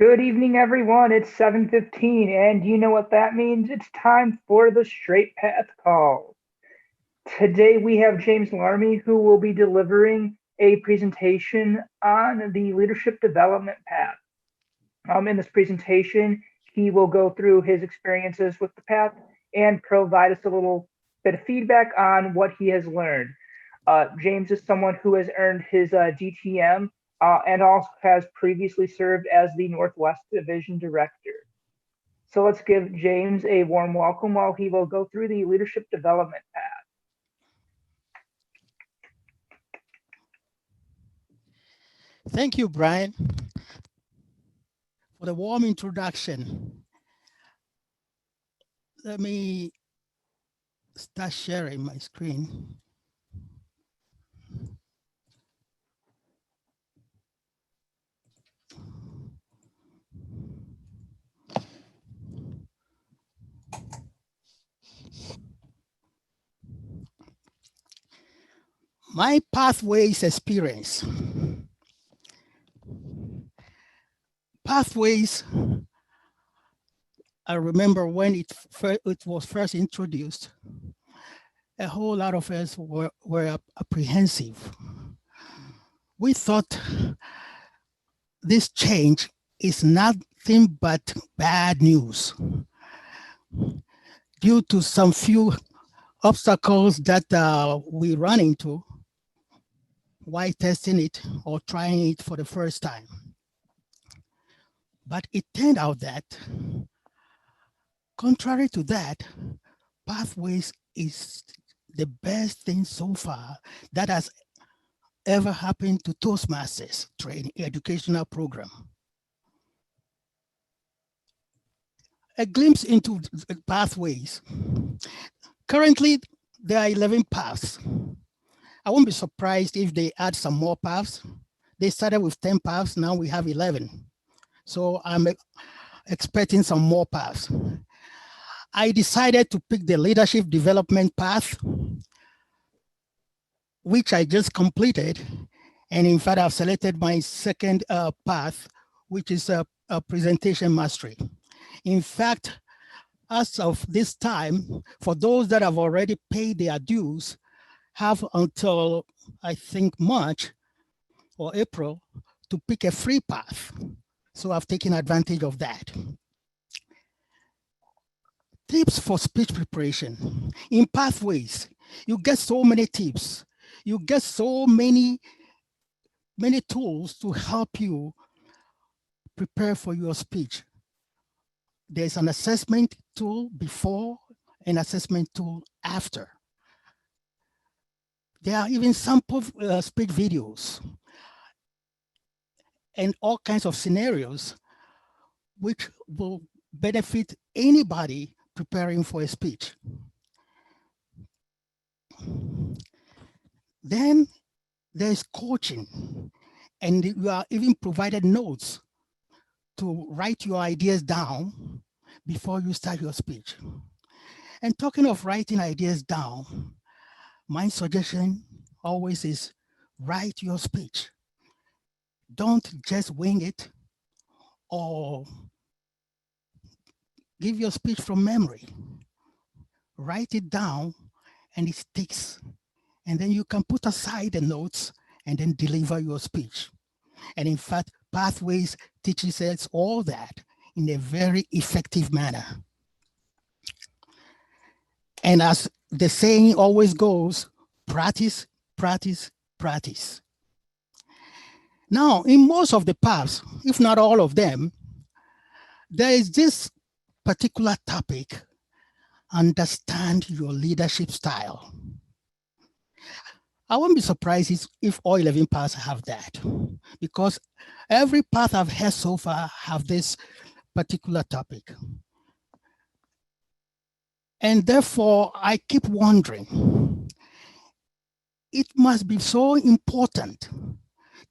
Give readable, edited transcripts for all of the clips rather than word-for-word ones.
Good evening, everyone. It's 7:15, and you know what that means? It's time for the Straight Path Call. Today we have James Larmy, who will be delivering a presentation on the leadership development path. In this presentation, he will go through his experiences with the path and provide us a little bit of feedback on what he has learned. James is someone who has earned his DTM and also has previously served as the Northwest Division Director. So let's give James a warm welcome while he will go through the leadership development path. Thank you, Brian, for the warm introduction. Let me start sharing my screen. My pathways experience. Pathways, I remember when it was first introduced, a whole lot of us were apprehensive. We thought this change is nothing but bad news due to some few obstacles that we run into while testing it or trying it for the first time. But it turned out that, contrary to that, Pathways is the best thing so far that has ever happened to Toastmasters training educational program. A glimpse into Pathways. Currently, there are 11 paths. I won't be surprised if they add some more paths. They started with 10 paths, now we have 11. So I'm expecting some more paths. I decided to pick the leadership development path, which I just completed. And in fact, I've selected my second path, which is a presentation mastery. In fact, as of this time, for those that have already paid their dues, have until, I think, March or April to pick a free path. So I've taken advantage of that. Tips for speech preparation. In Pathways, you get so many tips. You get so many tools to help you prepare for your speech. There's an assessment tool before, an assessment tool after. There are even sample speech videos and all kinds of scenarios which will benefit anybody preparing for a speech. Then there's coaching, and you are even provided notes to write your ideas down before you start your speech. And talking of writing ideas down, my suggestion always is write your speech. Don't just wing it or give your speech from memory. Write it down and it sticks. And then you can put aside the notes and then deliver your speech. And in fact, Pathways teaches us all that in a very effective manner. And as the saying always goes, practice, practice, practice. Now, in most of the paths, if not all of them, there is this particular topic, understand your leadership style. I won't be surprised if all 11 paths have that, because every path I've had so far have this particular topic. And therefore, I keep wondering, it must be so important,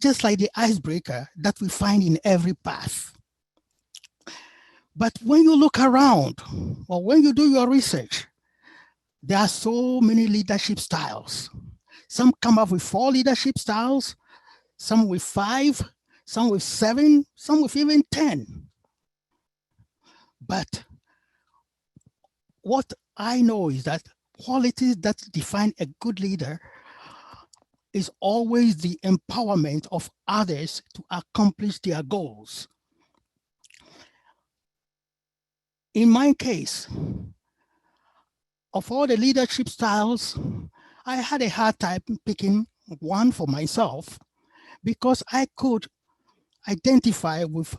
just like the icebreaker that we find in every path. But when you look around, or when you do your research, there are so many leadership styles. Some come up with 4 leadership styles, some with 5, some with 7, some with even 10. But what I know is that qualities that define a good leader is always the empowerment of others to accomplish their goals. In my case, of all the leadership styles, I had a hard time picking one for myself because I could identify with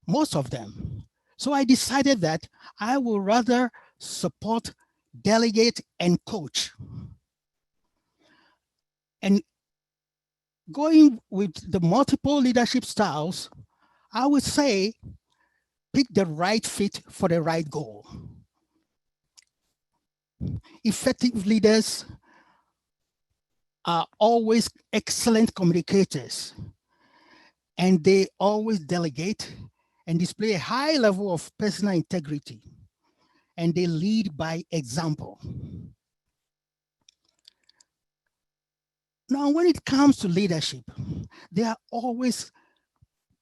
most of them. So I decided that I would rather support, delegate, and coach. And going with the multiple leadership styles, I would say pick the right fit for the right goal. Effective leaders are always excellent communicators, and they always delegate and display a high level of personal integrity, and they lead by example. Now, when it comes to leadership, there are always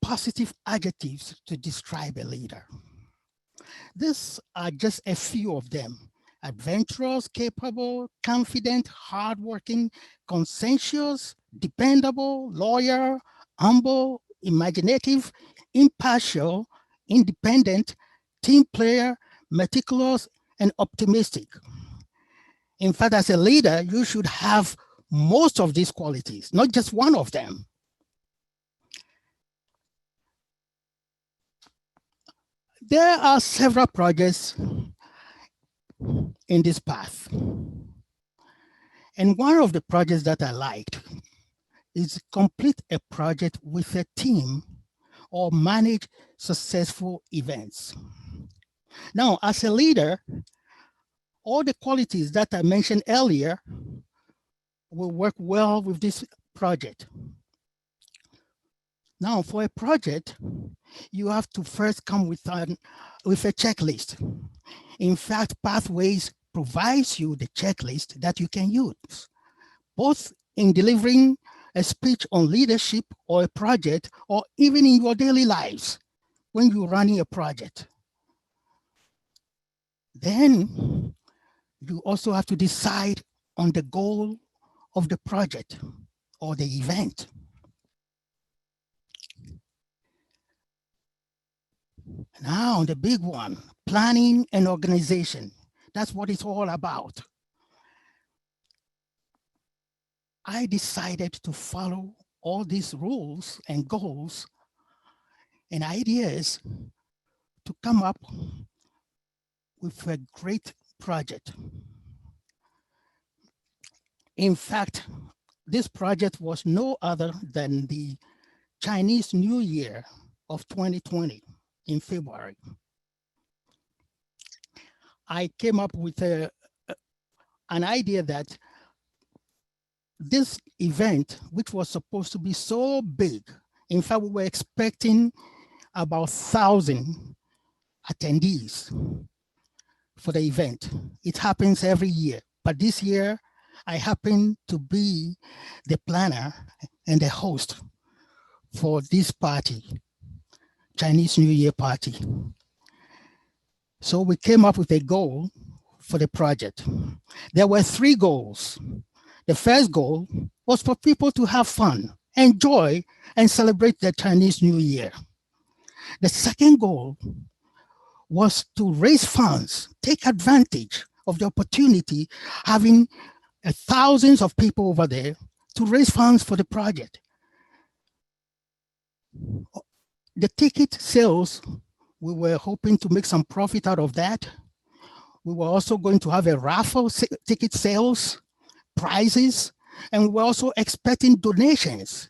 positive adjectives to describe a leader. These are just a few of them: adventurous, capable, confident, hardworking, conscientious, dependable, loyal, humble, imaginative, impartial, independent, team player, meticulous, and optimistic. In fact, as a leader, you should have most of these qualities, not just one of them. There are several projects in this path. And one of the projects that I liked is complete a project with a team or manage successful events. Now, as a leader, all the qualities that I mentioned earlier will work well with this project. Now, for a project, you have to first come with a checklist. In fact, Pathways provides you the checklist that you can use, both in delivering a speech on leadership or a project, or even in your daily lives when you're running a project. Then you also have to decide on the goal of the project or the event. Now, the big one, planning and organization. That's what it's all about. I decided to follow all these rules and goals and ideas to come up with a great project. In fact, this project was no other than the Chinese New Year of 2020 in February. I came up with an idea that this event, which was supposed to be so big, in fact, we were expecting about 1,000 attendees for the event. It happens every year, but this year I happen to be the planner and the host for this party, Chinese New Year party. So we came up with a goal for the project. There were 3 goals. The first goal was for people to have fun, enjoy, and celebrate the Chinese New Year. The second goal was to raise funds, take advantage of the opportunity, having thousands of people over there to raise funds for the project. The ticket sales, we were hoping to make some profit out of that. We were also going to have a raffle ticket sales, prizes, and we're also expecting donations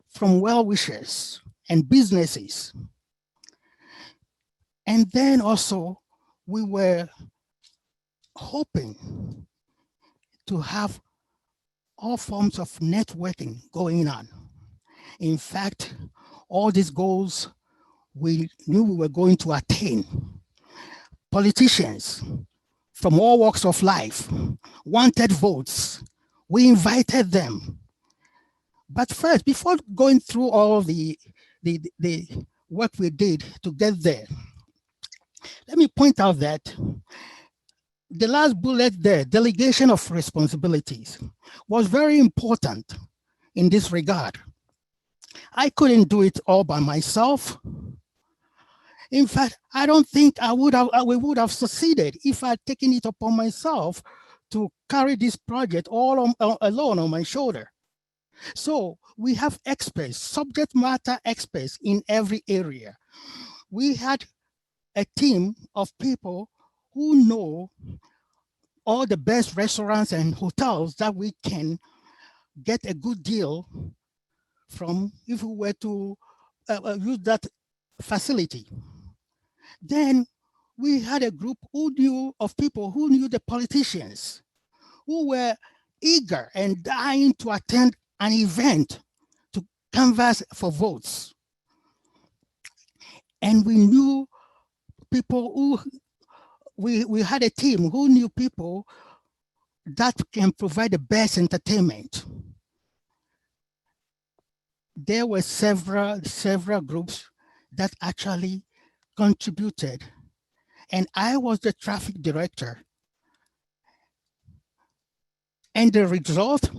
from well-wishers and businesses. And then also we were hoping to have all forms of networking going on. In fact, all these goals we knew we were going to attain. Politicians from all walks of life wanted votes. We invited them. But first, before going through all the work we did to get there, let me point out that the last bullet there, delegation of responsibilities, was very important in this regard. I couldn't do it all by myself. In fact, I don't think we would have succeeded if I'd taken it upon myself to carry this project all alone on my shoulder. So we have experts, subject matter experts in every area. We had a team of people who know all the best restaurants and hotels that we can get a good deal from if we were to use that facility. Then we had a group who knew of people who knew the politicians, who were eager and dying to attend an event to canvass for votes. And we knew people who, we had a team who knew people that can provide the best entertainment. There were several groups that actually contributed. And I was the traffic director. And the result,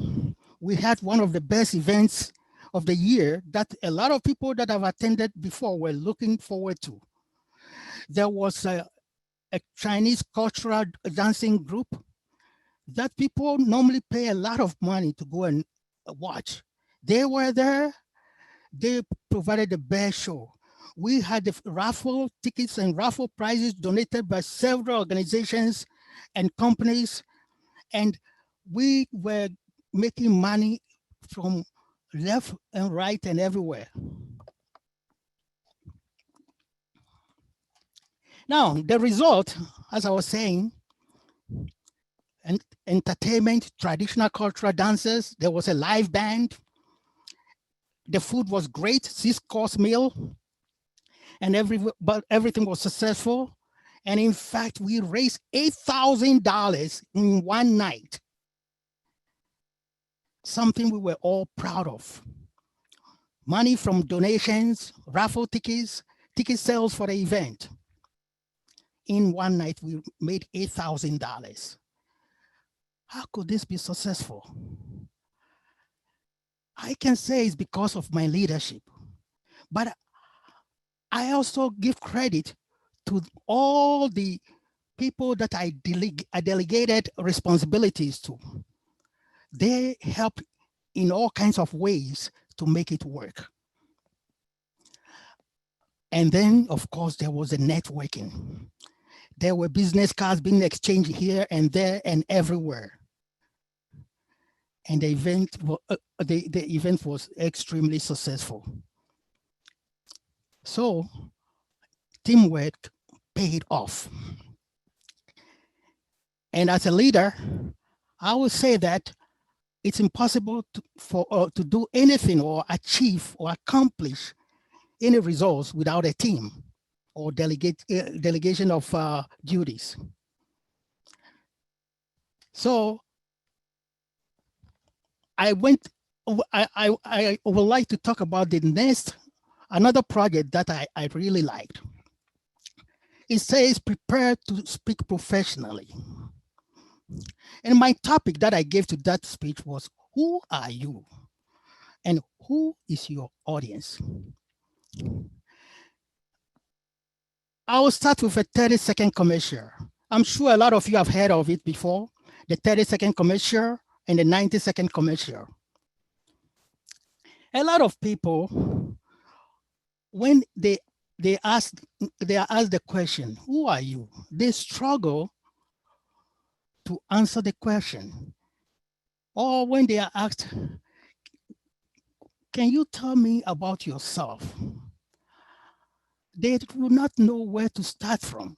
we had one of the best events of the year that a lot of people that have attended before were looking forward to. There was a Chinese cultural dancing group that people normally pay a lot of money to go and watch. They were there. They provided the best show. We had the raffle tickets and raffle prizes donated by several organizations and companies, and we were making money from left and right and everywhere. Now, the result, as I was saying, and entertainment, traditional cultural dances, there was a live band. The food was great, 6-course meal, and everything was successful. And in fact, we raised $8,000 in one night. Something we were all proud of. Money from donations, raffle tickets, ticket sales for the event. In one night, we made $8,000. How could this be successful? I can say it's because of my leadership, but I also give credit to all the people that I delegated responsibilities to. They help in all kinds of ways to make it work. And then, of course, there was the networking. There were business cards being exchanged here and there and everywhere. And the event was extremely successful. So teamwork paid off. And as a leader, I would say that it's impossible to do anything or achieve or accomplish any results without a team or delegation of duties. So I would like to talk about another project that I really liked. It says, prepare to speak professionally. And my topic that I gave to that speech was, who are you? And who is your audience? I will start with a 30-second commercial. I'm sure a lot of you have heard of it before, the 30-second commercial and the 90-second commercial. A lot of people, when they are asked the question, who are you? They struggle to answer the question. Or when they are asked, can you tell me about yourself? They do not know where to start from.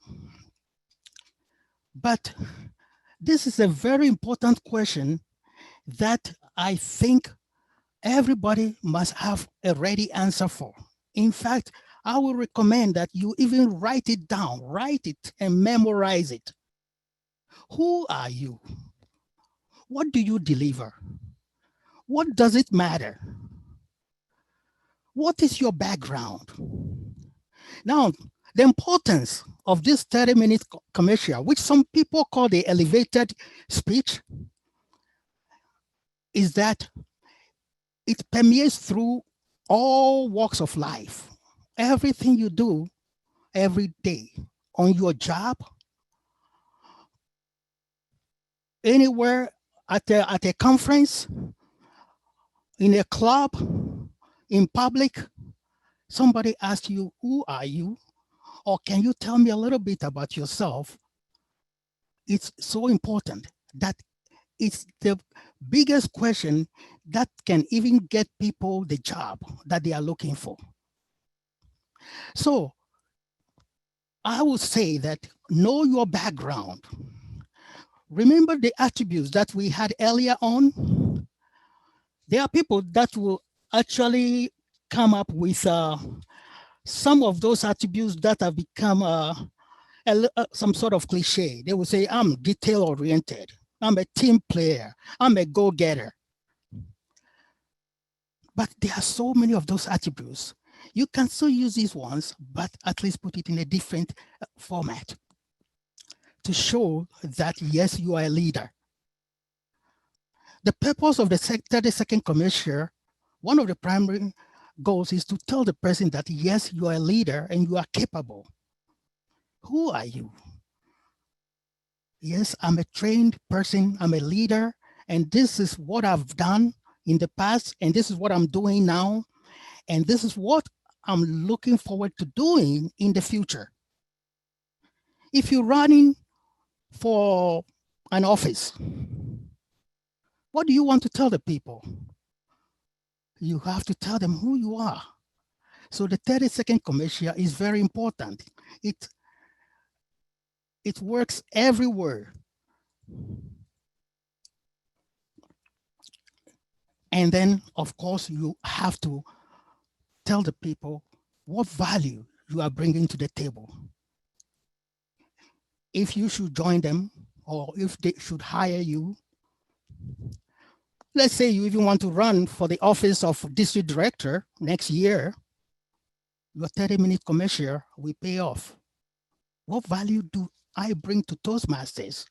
But this is a very important question that I think everybody must have a ready answer for. In fact, I will recommend that you even write it down, write it and memorize it. Who are you? What do you deliver? What does it matter? What is your background? Now, the importance of this 30-minute commercial, which some people call the elevated speech, is that it permeates through all walks of life. Everything you do every day, on your job, anywhere, at a conference, in a club, in public, somebody asks you, who are you? Or can you tell me a little bit about yourself? It's so important that it's the biggest question that can even get people the job that they are looking for. So I would say that know your background. Remember the attributes that we had earlier on? There are people that will actually come up with some of those attributes that have become some sort of cliche. They will say, I'm detail-oriented. I'm a team player. I'm a go-getter. But there are so many of those attributes. You can still use these ones, but at least put it in a different format to show that, yes, you are a leader. The purpose of the 30-second commercial, one of the primary goals is to tell the person that, yes, you are a leader and you are capable. Who are you? Yes, I'm a trained person, I'm a leader, and this is what I've done in the past, and this is what I'm doing now, and this is what I'm looking forward to doing in the future. If you're running for an office, what do you want to tell the people? You have to tell them who you are. So the 30-second commercial is very important. It works everywhere. And then, of course, you have to tell the people what value you are bringing to the table. If you should join them, or if they should hire you. Let's say you even want to run for the office of district director next year, your 30-minute commercial will pay off. What value do I bring to Toastmasters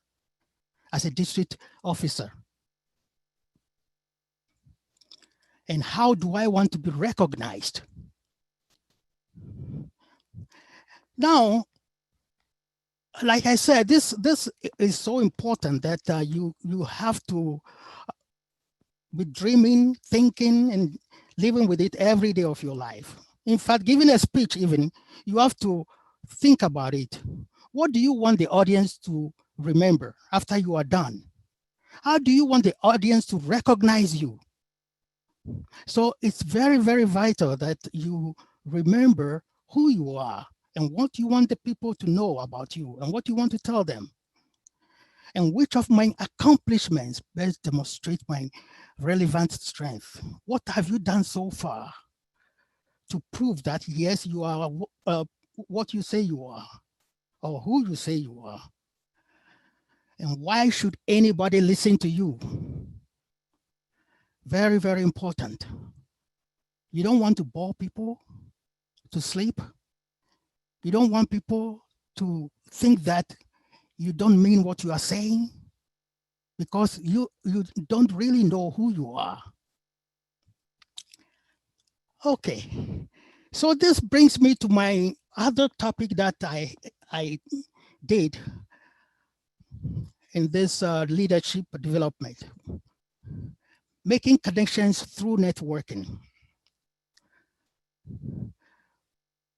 as a district officer? And how do I want to be recognized? Now, like I said, this is so important that you have to be dreaming, thinking, and living with it every day of your life. In fact, giving a speech even, you have to think about it. What do you want the audience to remember after you are done? How do you want the audience to recognize you? So it's very, very vital that you remember who you are and what you want the people to know about you and what you want to tell them. And which of my accomplishments best demonstrate my relevant strength? What have you done so far to prove that, yes, you are what you say you are, or who you say you are? And why should anybody listen to you? Very, very important. You don't want to bore people to sleep. You don't want people to think that you don't mean what you are saying because you don't really know who you are. Okay, so this brings me to my other topic that I did in this leadership development, making connections through networking.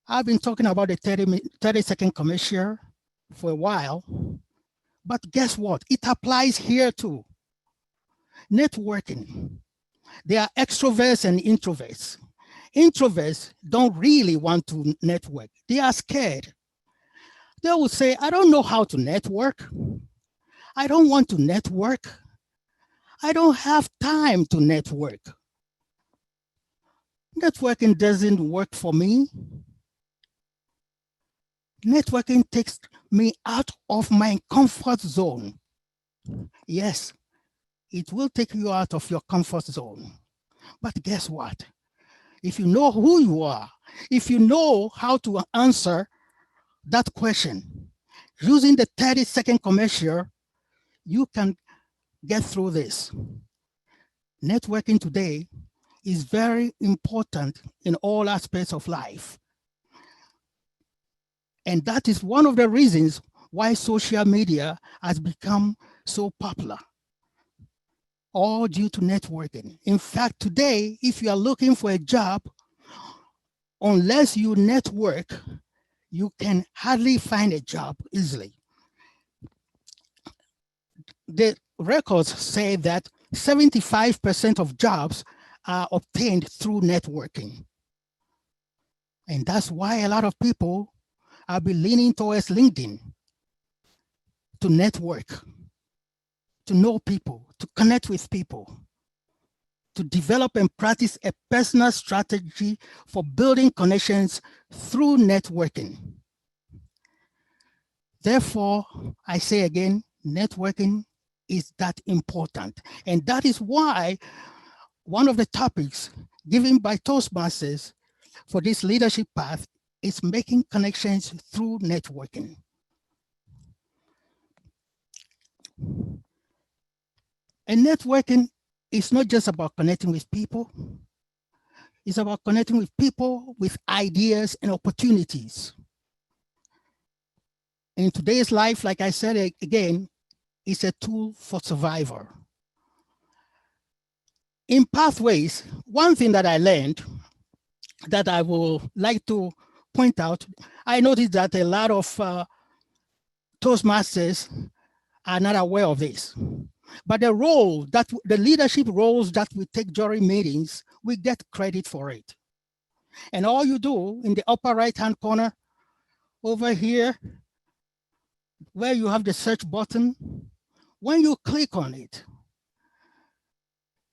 I've been talking about the 30-second commercial for a while, but guess what? It applies here too. Networking. There are extroverts and introverts. Introverts don't really want to network. They are scared. They will say, I don't know how to network. I don't want to network. I don't have time to network. Networking doesn't work for me. Networking takes me out of my comfort zone. Yes, it will take you out of your comfort zone. But guess what? If you know who you are, if you know how to answer that question, using the 30-second commercial, you can get through this. Networking today is very important in all aspects of life. And that is one of the reasons why social media has become so popular, all due to networking. In fact, today, if you are looking for a job, unless you network, you can hardly find a job easily. The records say that 75% of jobs are obtained through networking. And that's why a lot of people are be leaning towards LinkedIn to network, to know people, to connect with people, to develop and practice a personal strategy for building connections through networking. Therefore, I say again, networking is that important. And that is why one of the topics given by Toastmasters for this leadership path is making connections through networking. And networking is not just about connecting with people. It's about connecting with people with ideas and opportunities. In today's life, like I said again, it's a tool for survival. In pathways, one thing that I learned that I would like to point out, I noticed that a lot of Toastmasters are not aware of this. But the leadership roles that we take during meetings, we get credit for it. And all you do in the upper right-hand corner over here, where you have the search button, when you click on it,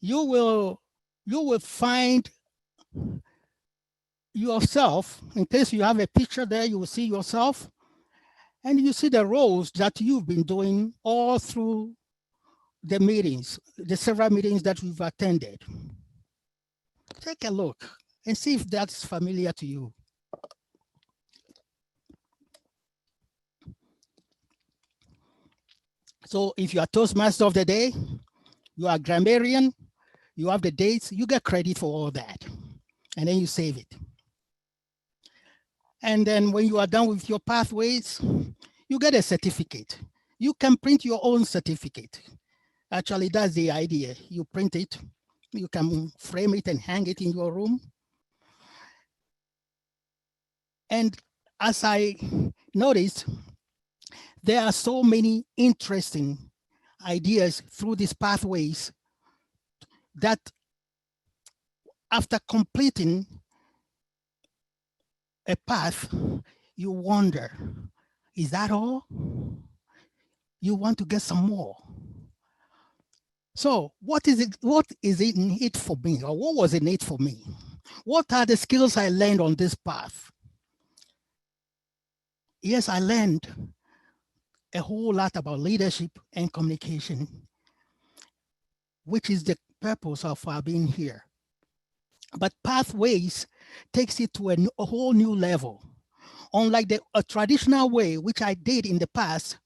you will find yourself. In case you have a picture there, you will see yourself, and you see the roles that you've been doing all through the meetings, the several meetings that we've attended. Take a look and see if that's familiar to you. So if you are Toastmaster of the day, you are grammarian, you have the dates, you get credit for all that. And then you save it. And then when you are done with your pathways, you get a certificate. You can print your own certificate. Actually, that's the idea. You print it, you can frame it and hang it in your room. And as I noticed, there are so many interesting ideas through these pathways that after completing a path, you wonder, is that all? You want to get some more. So what is it in it for me, or what was in it for me? What are the skills I learned on this path? Yes, I learned a whole lot about leadership and communication, which is the purpose of our being here. But pathways takes it to a whole new level. Unlike a traditional way, which I did in the past,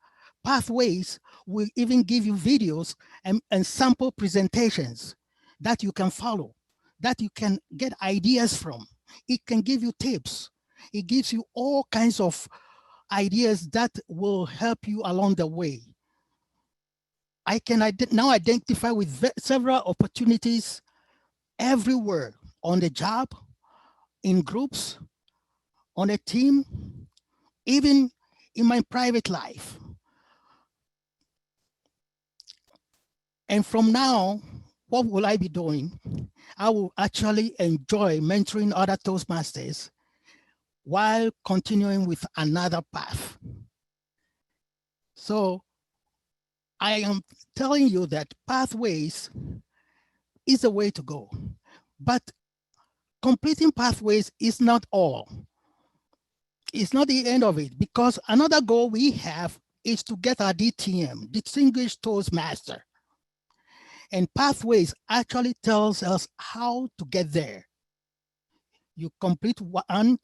pathways will even give you videos and sample presentations that you can follow, that you can get ideas from. It can give you tips. It gives you all kinds of ideas that will help you along the way. I can now identify with several opportunities everywhere, on the job, in groups, on a team, even in my private life. And from now, what will I be doing? I will actually enjoy mentoring other Toastmasters while continuing with another path. So I am telling you that pathways is the way to go. But completing pathways is not all. It's not the end of it, because another goal we have is to get our DTM, Distinguished Toastmaster. And pathways actually tells us how to get there. You complete one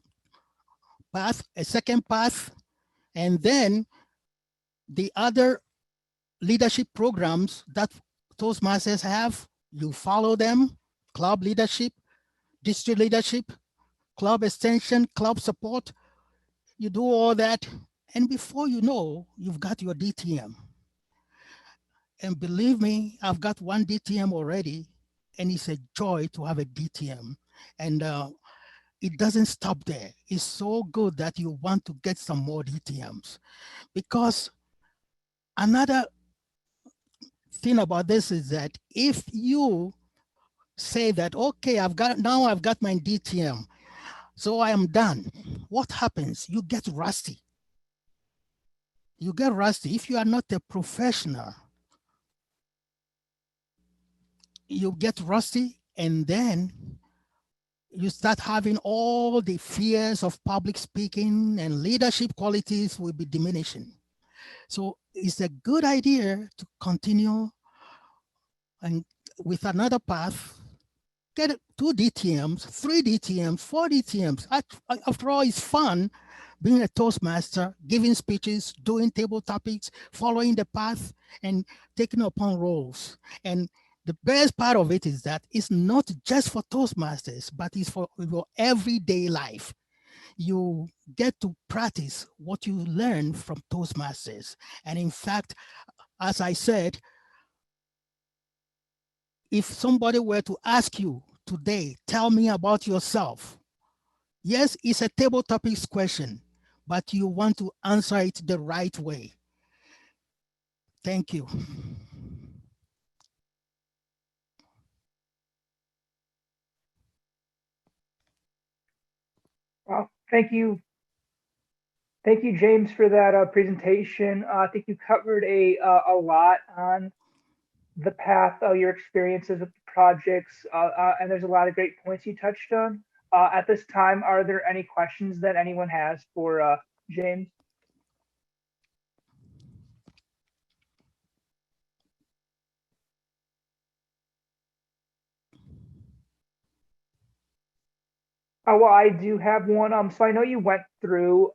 path, a second path, and then the other leadership programs that Toastmasters have, you follow them: club leadership, district leadership, club extension, club support. You do all that, and before you know, you've got your DTM. And believe me, I've got one DTM already, and it's a joy to have a DTM. And it doesn't stop there. It's so good that you want to get some more DTMs, because another thing about this is that if you say that, okay, I've got my DTM, so I am done, what happens? You get rusty. You get rusty. If you are not a professional, you get rusty, and then you start having all the fears of public speaking, and leadership qualities will be diminishing. So it's a good idea to continue and with another path, get 2 DTMs, 3 DTMs, 4 DTMs. After all, it's fun being a Toastmaster, giving speeches, doing table topics, following the path, and taking upon roles. And the best part of it is that it's not just for Toastmasters, but it's for your everyday life. You get to practice what you learn from Toastmasters. And in fact, as I said, if somebody were to ask you today, tell me about yourself. Yes, it's a table topics question, but you want to answer it the right way. Thank you. Well, thank you. Thank you, James, for that presentation. I think you covered a lot on the path, your experiences with the projects, and there's a lot of great points you touched on. At this time, are there any questions that anyone has for James? Well, I do have one. So I know you went through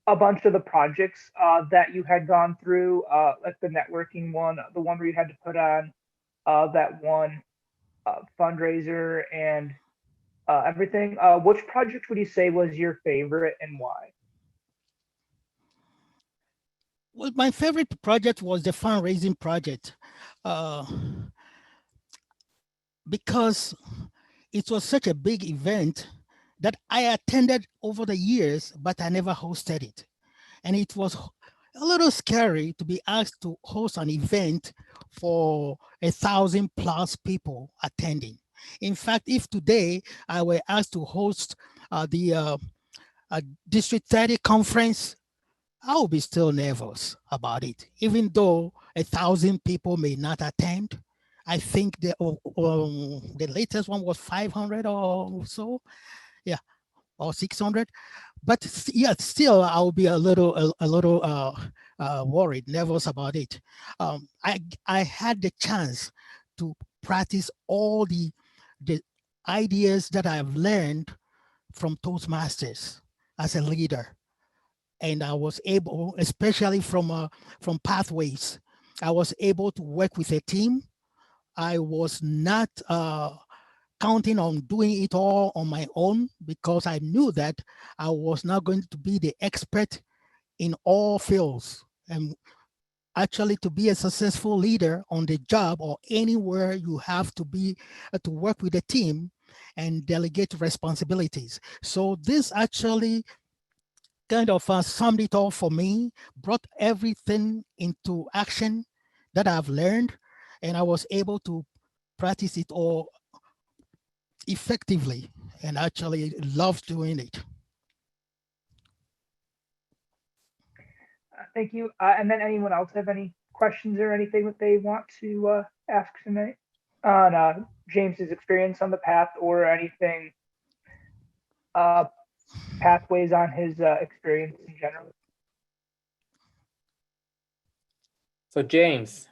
a bunch of the projects that you had gone through, like the networking one, the one where you had to put on that one fundraiser and everything. Which project would you say was your favorite and why? Well, my favorite project was the fundraising project, because it was such a big event that I attended over the years, but I never hosted it. And it was a little scary to be asked to host an event for 1,000+ people attending. In fact, if today I were asked to host the District 30 conference, I will be still nervous about it, even though 1,000 people may not attend. I think the latest one was 500 or so, yeah, or 600. But yeah, still I'll be a little worried, nervous about it. I had the chance to practice all the ideas that I've learned from Toastmasters as a leader, and I was able, especially from Pathways, I was able to work with a team. I was not counting on doing it all on my own, because I knew that I was not going to be the expert in all fields. And actually, to be a successful leader on the job or anywhere, you have to be to work with a team and delegate responsibilities. So this actually kind of summed it all for me, brought everything into action that I've learned, and I was able to practice it all effectively, and actually loved doing it. Thank you. And then anyone else have any questions or anything that they want to ask tonight on James's experience on the path or anything uh, pathways on his experience in general? So James,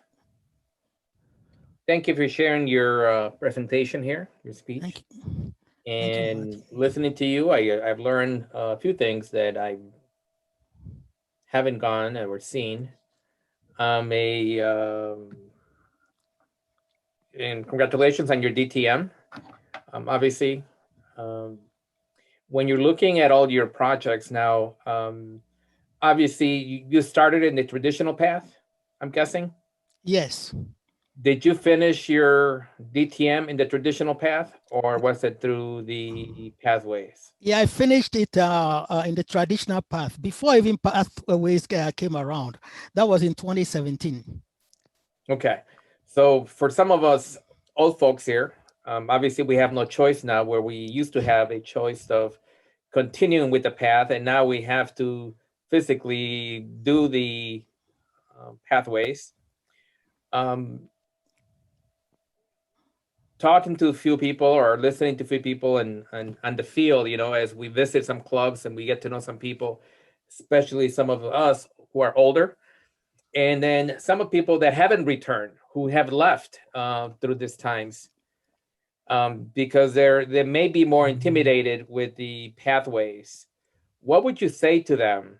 thank you for sharing your presentation here, your Thank speech. you. Thank you, And Marty. listening to you, I've learned a few things that I haven't gone or seen. A and congratulations on your DTM. Obviously, um, when you're looking at all your projects now, obviously you started in the traditional path, I'm guessing. Yes. Did you finish your DTM in the traditional path, or was it through the pathways? Yeah, I finished it in the traditional path before even pathways came around. That was in 2017. Okay. So for some of us old folks here, obviously we have no choice now, where we used to have a choice of continuing with the path, and now we have to physically do the pathways. Um, Talking to a few people or listening to a few people and on the field, as we visit some clubs and we get to know some people, especially some of us who are older, and then some of people that haven't returned, who have left through these times, because they may be more intimidated with the pathways. What would you say to them?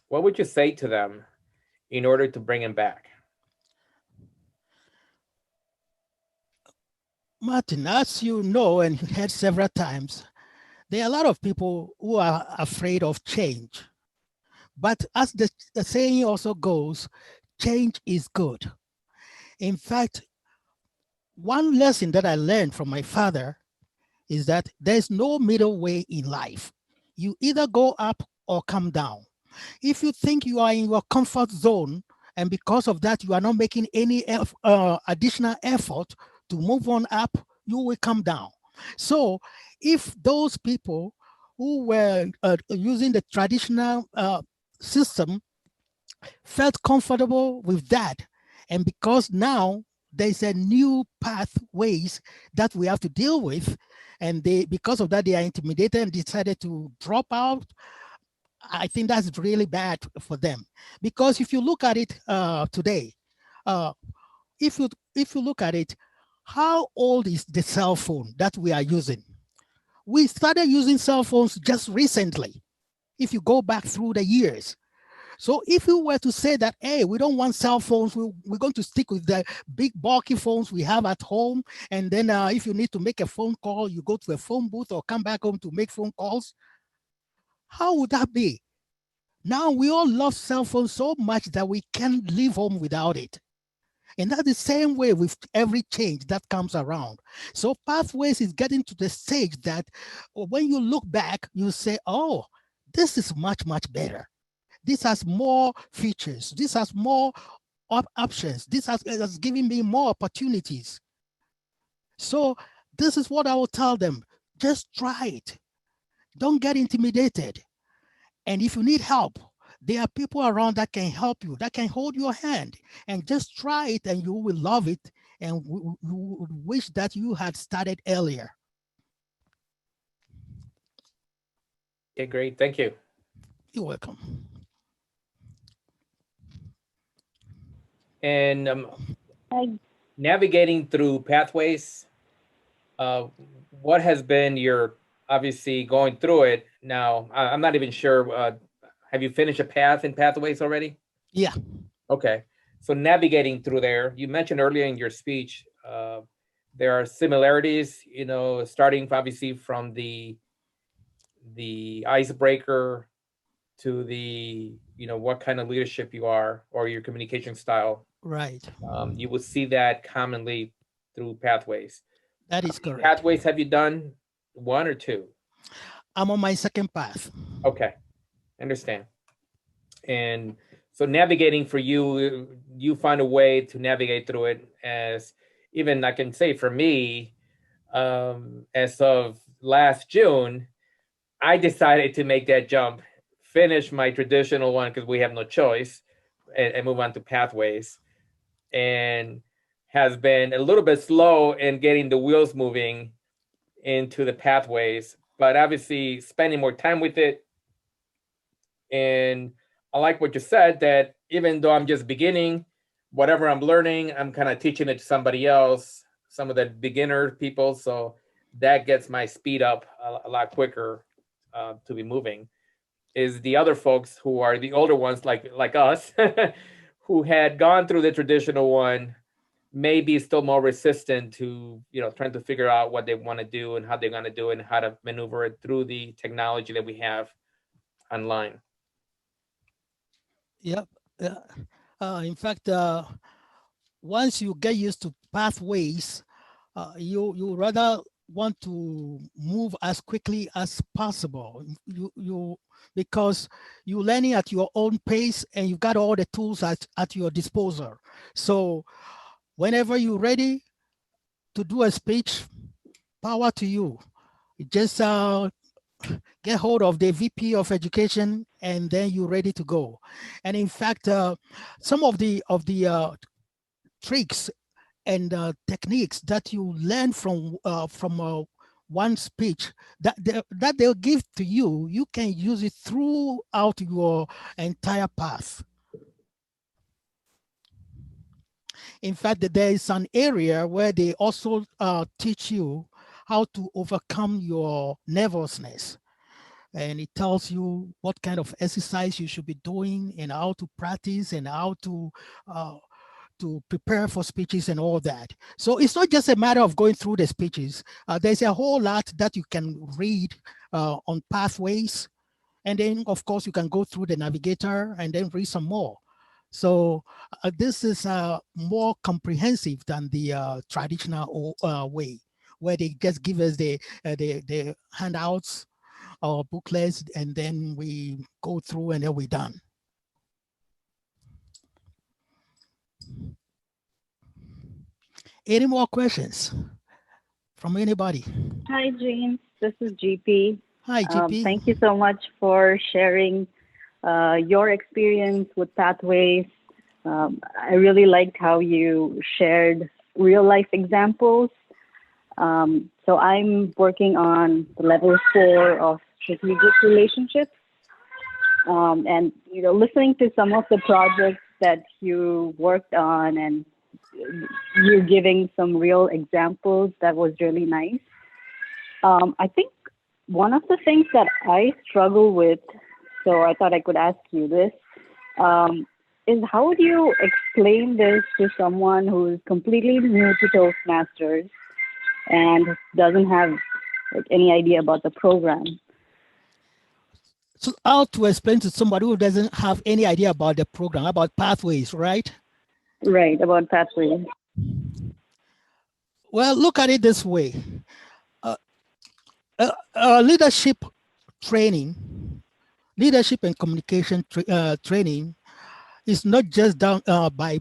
What would you say to them in order to bring them back? Martin, as you know and heard several times, there are a lot of people who are afraid of change. But as the saying also goes, change is good. In fact, one lesson that I learned from my father is that there's no middle way in life. You either go up or come down. If you think you are in your comfort zone, and because of that, you are not making any additional effort to move on up, you will come down. So, if those people who were using the traditional system felt comfortable with that, and because now there's a new pathways that we have to deal with, and they because of that they are intimidated and decided to drop out. I think that's really bad for them, because if you look at it today, uh, if you look at it, how old is the cell phone that we are using? We started using cell phones just recently. If you go back through the years, so if you were to say that, hey, we don't want cell phones, we're going to stick with the big bulky phones we have at home, and then if you need to make a phone call, you go to a phone booth or come back home to make phone calls. How would that be? Now we all love cell phones so much that we can't leave home without it. And that's the same way with every change that comes around. So pathways is getting to the stage that when you look back, you say, oh, this is much, much better. This has more features. This has more options. This has given me more opportunities. So this is what I will tell them. Just try it. Don't get intimidated. And if you need help, there are people around that can help you, that can hold your hand, and just try it and you will love it. And you would wish that you had started earlier. Okay, great. Thank you. You're welcome. And navigating through pathways, uh, what has been your, obviously going through it now? I'm not even sure. Have you finished a path in pathways already? Yeah. Okay. So navigating through there, you mentioned earlier in your speech, there are similarities, starting obviously from the icebreaker to the, what kind of leadership you are or your communication style. Right. You will see that commonly through pathways. That How is many correct. pathways have you done? One or two? I'm on my second path. Okay, understand. And so navigating for you, you find a way to navigate through it. As even I can say for me, as of last June, I decided to make that jump, finish my traditional one because we have no choice, and move on to pathways. And has been a little bit slow in getting the wheels moving into the pathways, but obviously spending more time with it. And I like what you said, that even though I'm just beginning, whatever I'm learning, I'm kind of teaching it to somebody else, some of the beginner people. So that gets my speed up a lot quicker to be moving. Is the other folks who are the older ones, like us, who had gone through the traditional one, may be still more resistant to trying to figure out what they want to do and how they're going to do it and how to maneuver it through the technology that we have online. Yep. In fact, once you get used to pathways, you rather want to move as quickly as possible. Because you're learning at your own pace and you've got all the tools at your disposal. So whenever you're ready to do a speech, power to you. Just get hold of the VP of Education, and then you're ready to go. And in fact, some of the tricks and techniques that you learn from one speech that they'll give to you, you can use it throughout your entire path. In fact, there is an area where they also teach you how to overcome your nervousness. And it tells you what kind of exercise you should be doing and how to practice and how to prepare for speeches and all that. So it's not just a matter of going through the speeches. There's a whole lot that you can read on pathways. And then, of course, you can go through the navigator and then read some more. So this is more comprehensive than the traditional way, where they just give us the handouts or booklets, and then we go through and then we're done. Any more questions from anybody? Hi, James. This is GP. Hi, GP. Thank you so much for sharing your experience with Pathways. I really liked how you shared real life examples. So I'm working on level 4 of strategic relationships. And, listening to some of the projects that you worked on and you giving some real examples, that was really nice. I think one of the things that I struggle with, so I thought I could ask you this, is how would you explain this to someone who's completely new to Toastmasters and doesn't have any idea about the program? So how to explain to somebody who doesn't have any idea about the program, about Pathways, right? Right, about Pathways. Well, look at it this way. Leadership training, leadership and communication training is not just done by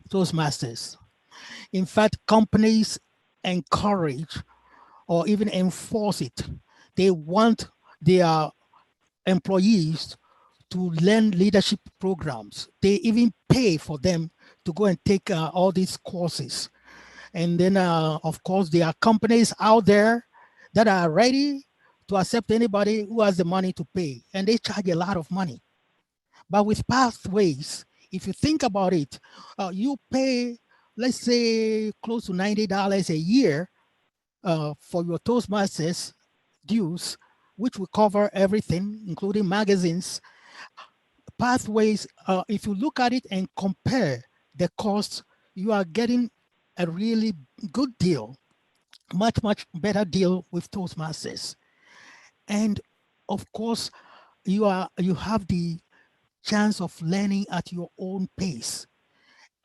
Toastmasters. In fact, companies encourage or even enforce it. They want their employees to learn leadership programs. They even pay for them to go and take all these courses. And then, of course, there are companies out there that are ready to accept anybody who has the money to pay, and they charge a lot of money. But with Pathways, if you think about it, you pay, let's say, close to $90 a year for your Toastmasters dues, which will cover everything, including magazines. Pathways, if you look at it and compare the costs, you are getting a really good deal, much better deal with Toastmasters. And of course, you have the chance of learning at your own pace,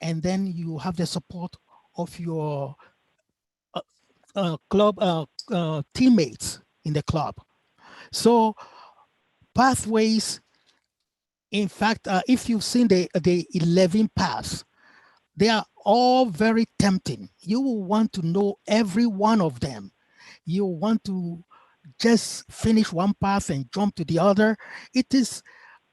and then you have the support of your club teammates in the club. So Pathways, in fact, if you've seen the 11 paths, they are all very tempting. You will want to know every one of them. You want to just finish one path and jump to the other. It is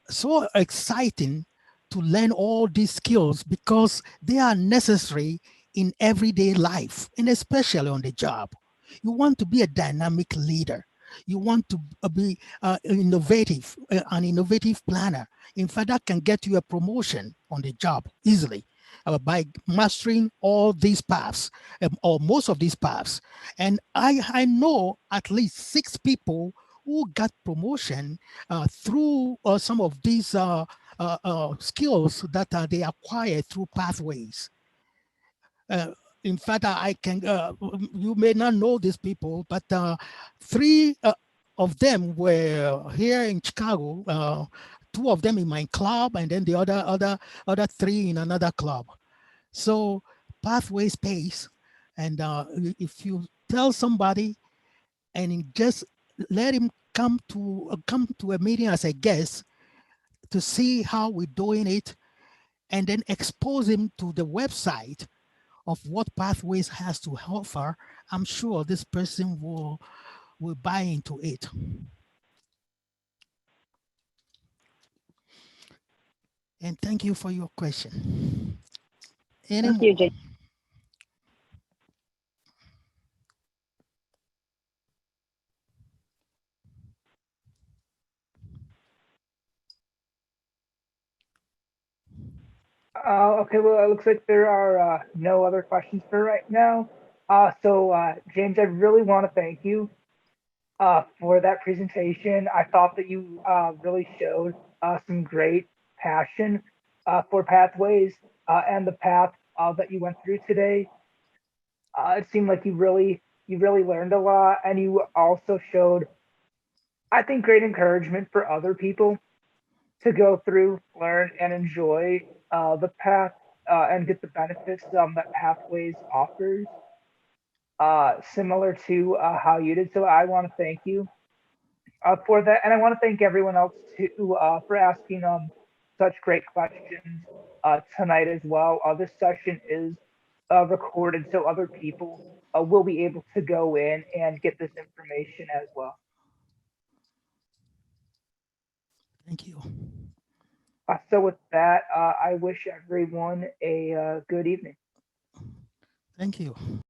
so exciting to learn all these skills because they are necessary in everyday life, and especially on the job. You want to be a dynamic leader. You want to be an innovative planner. In fact, that can get you a promotion on the job easily. by mastering all these paths, or most of these paths. And I know at least 6 people who got promotion through some of these skills that they acquired through pathways. In fact, I can, you may not know these people, but 3 of them were here in Chicago, 2 of them in my club, and then the other 3 in another club. So pathways pays. And if you tell somebody and just let him come to a meeting as a guest to see how we're doing it, and then expose him to the website of what Pathways has to offer, I'm sure this person will buy into it. And thank you for your question. Any Thank more? you, Jay. Okay, well, it looks like there are no other questions for right now. James, I really want to thank you for that presentation. I thought that you really showed some great passion for pathways and the path that you went through today. It seemed like you really learned a lot, and you also showed, I think, great encouragement for other people to go through, learn, and enjoy the path and get the benefits that Pathways offers, similar to how you did. So I want to thank you for that, and I want to thank everyone else too for asking such great questions tonight as well. This session is recorded, so other people will be able to go in and get this information as well. Thank you. So with that, I wish everyone a good evening. Thank you.